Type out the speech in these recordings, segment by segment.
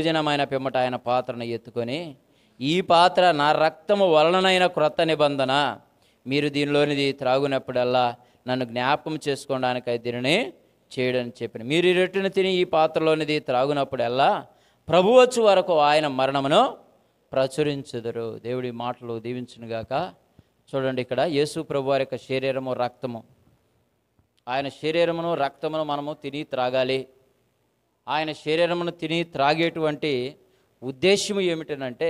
భోజనమైన పిమ్మట ఆయన పాత్రను ఎత్తుకొని, ఈ పాత్ర నా రక్తము వలననైన క్రొత్త నిబంధన, మీరు దీనిలోనిది త్రాగునప్పుడల్లా నన్ను జ్ఞాపకం చేసుకోవడానికై దీనిని చేయడని చెప్పిన. మీరు ఈ రొట్టెను తిని ఈ పాత్రలోనిది త్రాగునప్పుడల్లా ప్రభు వచ్చు వరకు ఆయన మరణమును ప్రచురించుదురు. దేవుడి మాటలు దీవించునుగాక. చూడండి, ఇక్కడ యేసు ప్రభు వారి యొక్క శరీరము రక్తము, ఆయన శరీరమును రక్తమును మనము తిని త్రాగాలి. ఆయన శరీరమును తిని త్రాగేటువంటి ఉద్దేశము ఏమిటనంటే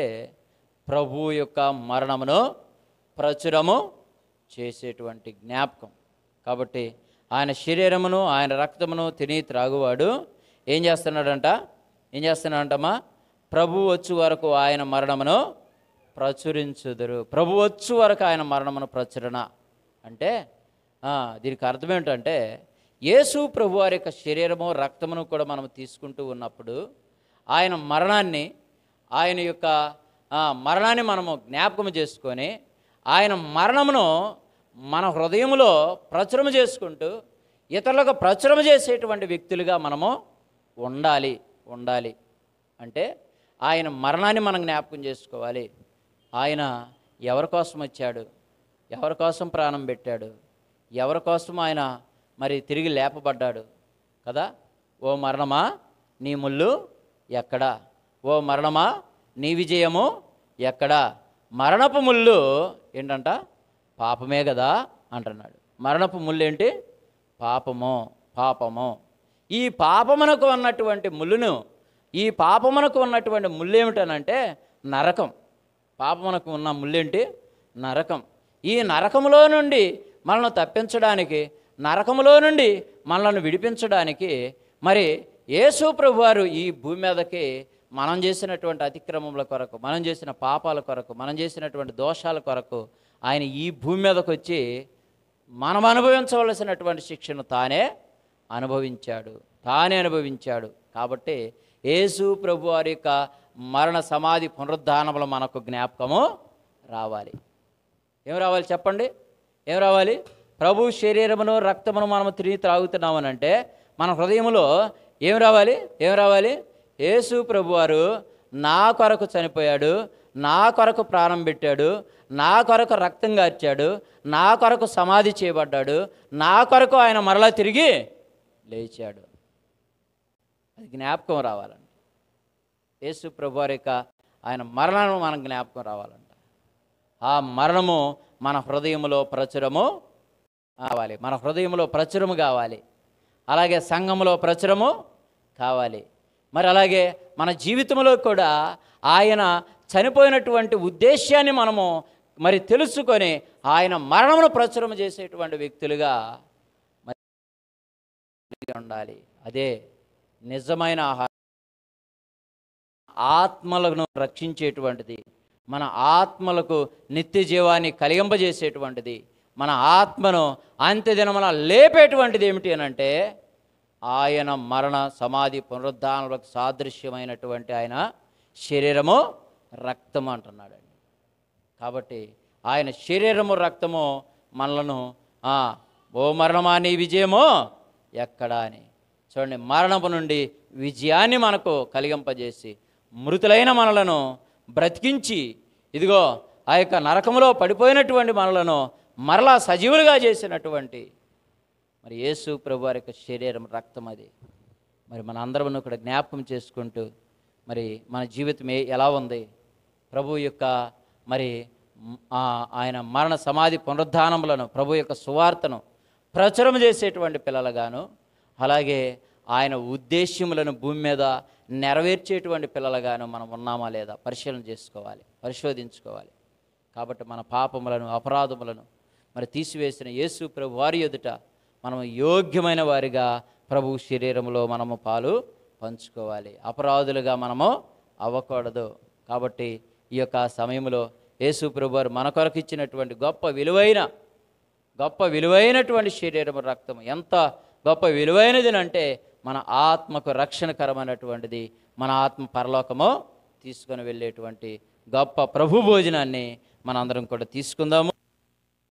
ప్రభు యొక్క మరణమును ప్రచురము చేసేటువంటి జ్ఞాపకం. కాబట్టి ఆయన శరీరమును ఆయన రక్తమును తిని త్రాగువాడు ఏం చేస్తున్నాడంటమ్మా? ప్రభు వచ్చు వరకు ఆయన మరణమును ప్రచురించుదురు. ప్రభు వచ్చు వరకు ఆయన మరణమును ప్రచురణ అంటే దీనికి అర్థం ఏంటంటే, యేసు ప్రభు వారి యొక్క శరీరము రక్తమును కూడా మనం తీసుకుంటూ ఉన్నప్పుడు ఆయన మరణాన్ని మనము జ్ఞాపకం చేసుకొని ఆయన మరణమును మన హృదయంలో ప్రచురము చేసుకుంటూ ఇతరులకు ప్రచురము చేసేటువంటి వ్యక్తులుగా మనము ఉండాలి. అంటే ఆయన మరణాన్ని మనం జ్ఞాపకం చేసుకోవాలి. ఆయన ఎవరి కోసం వచ్చాడు, ఎవరి కోసం ప్రాణం పెట్టాడు, ఎవరి కోసం ఆయన మరి తిరిగి లేపబడ్డాడు కదా. ఓ మరణమా నీ ముల్లు ఎక్కడా? ఓ మరణమా నీ విజయము ఎక్కడా? మరణపు ముళ్ళు ఏంటంట? పాపమే కదా అంటున్నాడు. మరణపు ముళ్ళు ఏంటి? పాపము. ఈ పాపమునకు ఉన్నటువంటి ముళ్ళు ఏమిటనంటే నరకం. పాపమునకు ఉన్న ముళ్ళేంటి? నరకం. ఈ నరకములో నుండి మనల్ని తప్పించడానికి, నరకములో నుండి మనల్ని విడిపించడానికి మరి యేసు ప్రభువారు ఈ భూమి మీదకి మనం చేసినటువంటి అతిక్రమముల కొరకు, మనం చేసిన పాపాల కొరకు, మనం చేసినటువంటి దోషాల కొరకు ఆయన ఈ భూమి మీదకి వచ్చి మనం అనుభవించవలసినటువంటి శిక్షను తానే అనుభవించాడు. కాబట్టి యేసు ప్రభు వారి యొక్క మరణ సమాధి పునరుద్ధానములు మనకు జ్ఞాపకము రావాలి. ఏం రావాలి చెప్పండి? ఏం రావాలి? ప్రభు శరీరమును రక్తమును మనము తిరిగి త్రాగుతున్నామనంటే మన హృదయంలో ఏం రావాలి? యేసు ప్రభువారు నా కొరకు చనిపోయాడు, నా కొరకు ప్రాణం పెట్టాడు, నా కొరకు రక్తం కార్చాడు, నా కొరకు సమాధి చేయబడ్డాడు, నా కొరకు ఆయన మరలా తిరిగి లేచాడు. అది జ్ఞాపకం రావాలండి. యేసు ప్రభువారి యొక్క ఆయన మరణము మన జ్ఞాపకం రావాలంట. ఆ మరణము మన హృదయంలో ప్రచురము కావాలి. అలాగే సంఘములో ప్రచురము కావాలి. మరి అలాగే మన జీవితంలో కూడా ఆయన చనిపోయినటువంటి ఉద్దేశాన్ని మనము మరి తెలుసుకొని ఆయన మరణమును ప్రచురం చేసేటువంటి వ్యక్తులుగా మరి ఉండాలి. అదే నిజమైన ఆహారం, ఆత్మలను రక్షించేటువంటిది, మన ఆత్మలకు నిత్య జీవాన్ని కలిగింపజేసేటువంటిది, మన ఆత్మను అంత్యదినమున లేపేటువంటిది ఏమిటి అనంటే ఆయన మరణ సమాధి పునరుద్ధానములకు సాదృశ్యమైనటువంటి ఆయన శరీరము రక్తము అంటున్నాడండి. కాబట్టి ఆయన శరీరము రక్తము మనలను ఓ మరణమా నీ విజయము ఎక్కడా అని చూడండి, మరణము నుండి విజయాన్ని మనకు కలిగింపజేసి మృతులైన మనలను బ్రతికించి, ఇదిగో ఆ యొక్క నరకములో పడిపోయినటువంటి మనలను మరలా సజీవులుగా చేసినటువంటి మరి యేసు ప్రభు వారి యొక్క శరీరం రక్తం అది. మరి మన అందరం ఇక్కడ జ్ఞాపకం చేసుకుంటూ మరి మన జీవితం ఎలా ఉంది, ప్రభు యొక్క మరి ఆయన మరణ సమాధి పునరుద్ధానములను, ప్రభు యొక్క సువార్తను ప్రచురం చేసేటువంటి పిల్లలుగాను, అలాగే ఆయన ఉద్దేశ్యములను భూమి మీద నెరవేర్చేటువంటి పిల్లలుగాను మనం ఉన్నామా లేదా పరిశోధించుకోవాలి. కాబట్టి మన పాపములను, అపరాధములను మరి తీసివేసిన యేసు ప్రభు వారి ఎదుట మనము యోగ్యమైన వారిగా ప్రభు శరీరంలో మనము పాలు పంచుకోవాలి. అపరాధులుగా మనము అవ్వకూడదు. కాబట్టి ఈ యొక్క సమయంలో యేసు ప్రభు వారు మన కొరకు ఇచ్చినటువంటి గొప్ప విలువైనటువంటి శరీరము రక్తము ఎంత గొప్ప విలువైనది అంటే మన ఆత్మకు రక్షణకరమైనటువంటిది, మన ఆత్మ పరలోకము తీసుకొని వెళ్ళేటువంటి గొప్ప ప్రభు భోజనాన్ని మనందరం కూడా తీసుకుందాము.